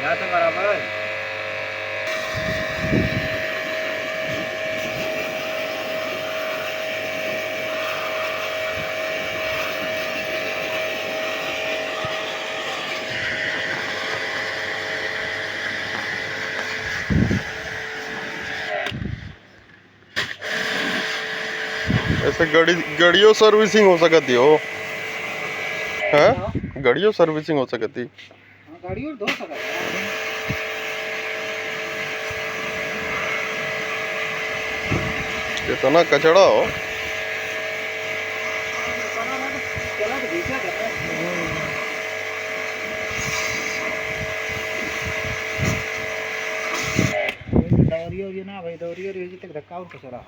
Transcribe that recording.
या तो बराबर ऐसे गड़ियों सर्विसिंग हो सकती हो है गड़ियों सर्विसिंग हो सकती गाड़ियों धो सकता है इतना कचड़ा हो चला तो भीगा करता है दौरियो ये ना भाई दौरियो ये तक धक्का और कचरा